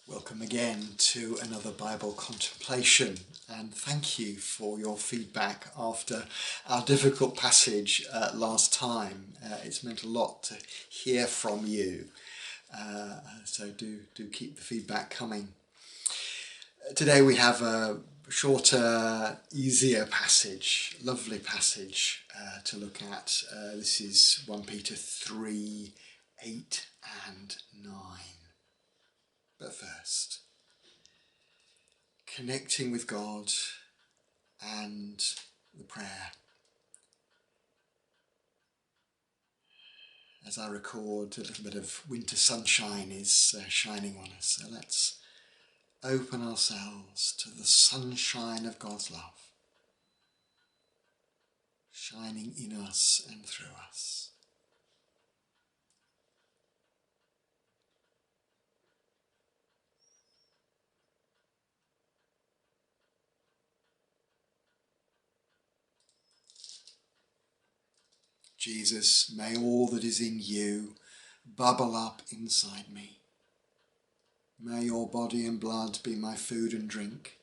Welcome again to another Bible contemplation, and thank you for your feedback after our difficult passage last time. It's meant a lot to hear from you, so do keep the feedback coming. Today we have a shorter, easier passage, lovely passage to look at. This is 1 Peter 3, 8 and 9. But first, connecting with God and the prayer. As I record, a little bit of winter sunshine is shining on us. So let's open ourselves to the sunshine of God's love, shining in us and through us. Jesus, may all that is in you bubble up inside me. May your body and blood be my food and drink.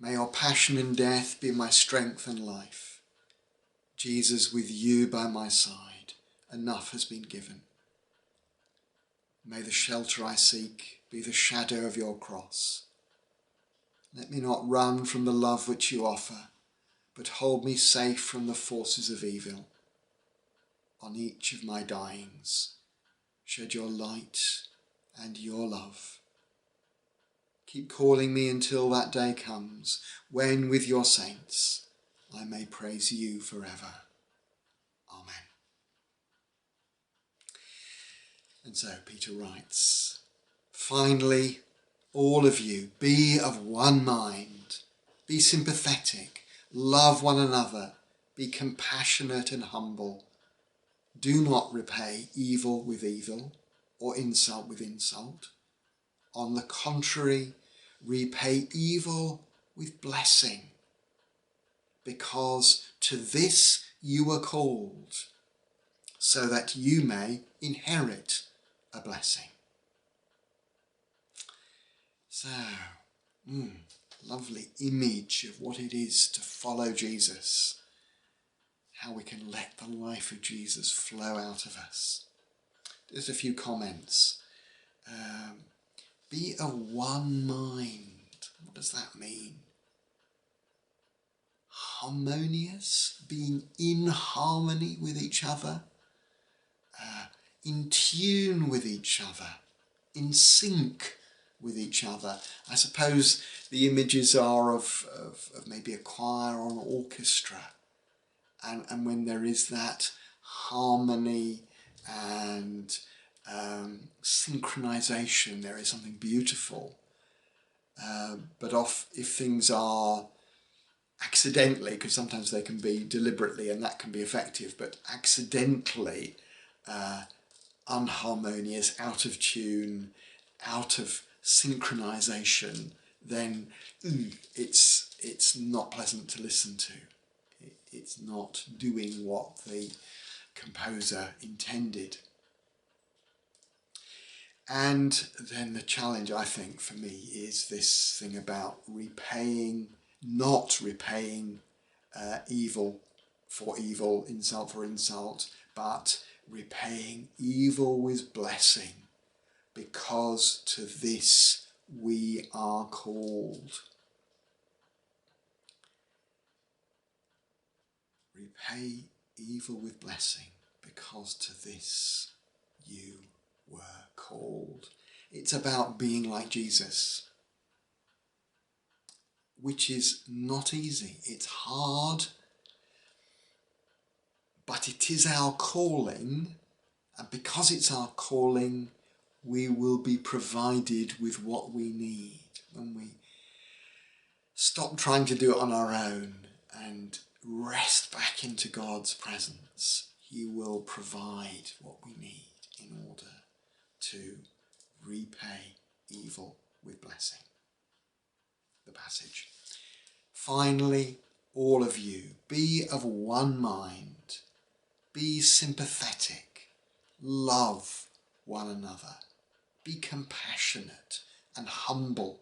May your passion and death be my strength and life. Jesus, with you by my side, enough has been given. May the shelter I seek be the shadow of your cross. Let me not run from the love which you offer, but hold me safe from the forces of evil. On each of my dyings, shed your light and your love. Keep calling me until that day comes, when with your saints I may praise you forever. Amen. And so Peter writes, finally, all of you, be of one mind, be sympathetic, love one another, be compassionate and humble. Do not repay evil with evil or insult with insult. On the contrary, repay evil with blessing, because to this you were called, so that you may inherit a blessing. So, lovely image of what it is to follow Jesus. How we can let the life of Jesus flow out of us. Just a few comments. Be of one mind. What does that mean? Harmonious, being in harmony with each other, in tune with each other, in sync with each other. I suppose the images are of maybe a choir or an orchestra. And when there is that harmony and synchronization, there is something beautiful. But if things are accidentally, because sometimes they can be deliberately and that can be effective, but accidentally unharmonious, out of tune, out of synchronization, then it's not pleasant to listen to. It's not doing what the composer intended. And then the challenge, I think, for me is this thing about not repaying evil for evil, insult for insult, but repaying evil with blessing, because to this we are called. Repay evil with blessing, because to this you were called. It's about being like Jesus, which is not easy. It's hard, but it is our calling, and because it's our calling, we will be provided with what we need. When we stop trying to do it on our own and rest back into God's presence, he will provide what we need in order to repay evil with blessing. The passage. Finally, all of you, be of one mind, be sympathetic, love one another, be compassionate and humble.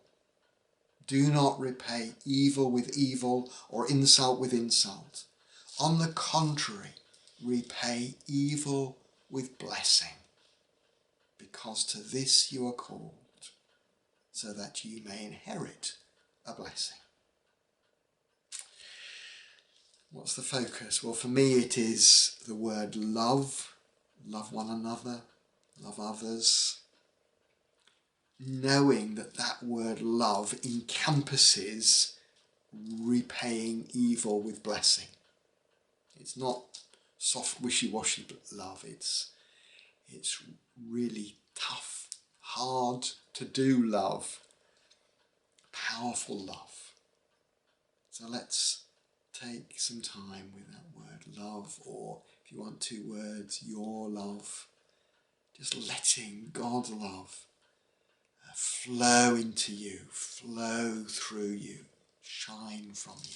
Do not repay evil with evil or insult with insult. On the contrary, repay evil with blessing, because to this you are called, so that you may inherit a blessing. What's the focus? Well, for me it is the word love. Love one another, love others. Knowing that that word love encompasses repaying evil with blessing. It's not soft, wishy-washy love. It's really tough, hard to do love, powerful love. So let's take some time with that word love, or if you want two words, your love. Just letting God's love flow into you, flow through you, shine from you.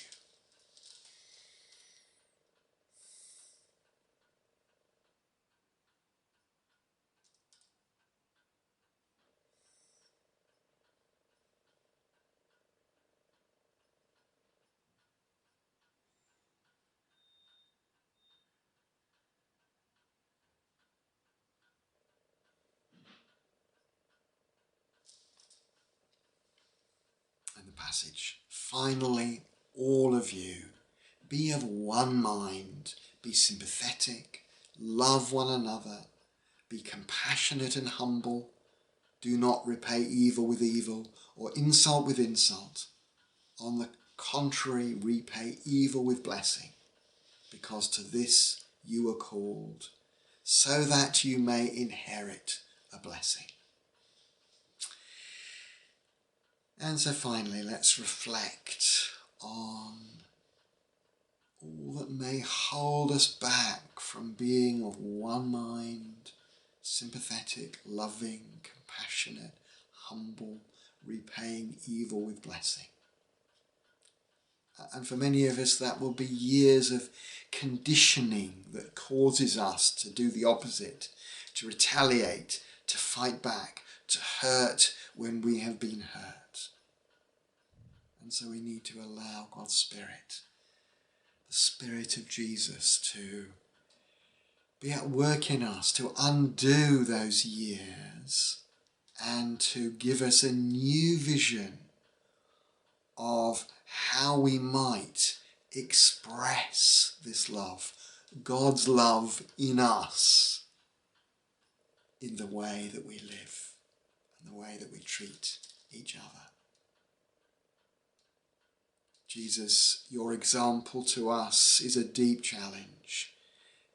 And the passage, finally, all of you, be of one mind, be sympathetic, love one another, be compassionate and humble, do not repay evil with evil or insult with insult. On the contrary, repay evil with blessing, because to this you are called, so that you may inherit a blessing. And so finally, let's reflect on all that may hold us back from being of one mind, sympathetic, loving, compassionate, humble, repaying evil with blessing. And for many of us, that will be years of conditioning that causes us to do the opposite, to retaliate, to fight back, to hurt when we have been hurt. And so we need to allow God's Spirit, the Spirit of Jesus, to be at work in us, to undo those years and to give us a new vision of how we might express this love, God's love in us, in the way that we live and the way that we treat each other. Jesus, your example to us is a deep challenge,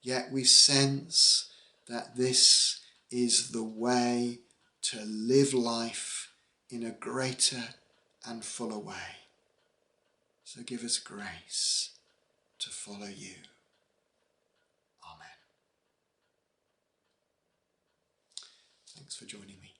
yet we sense that this is the way to live life in a greater and fuller way. So give us grace to follow you. Amen. Thanks for joining me.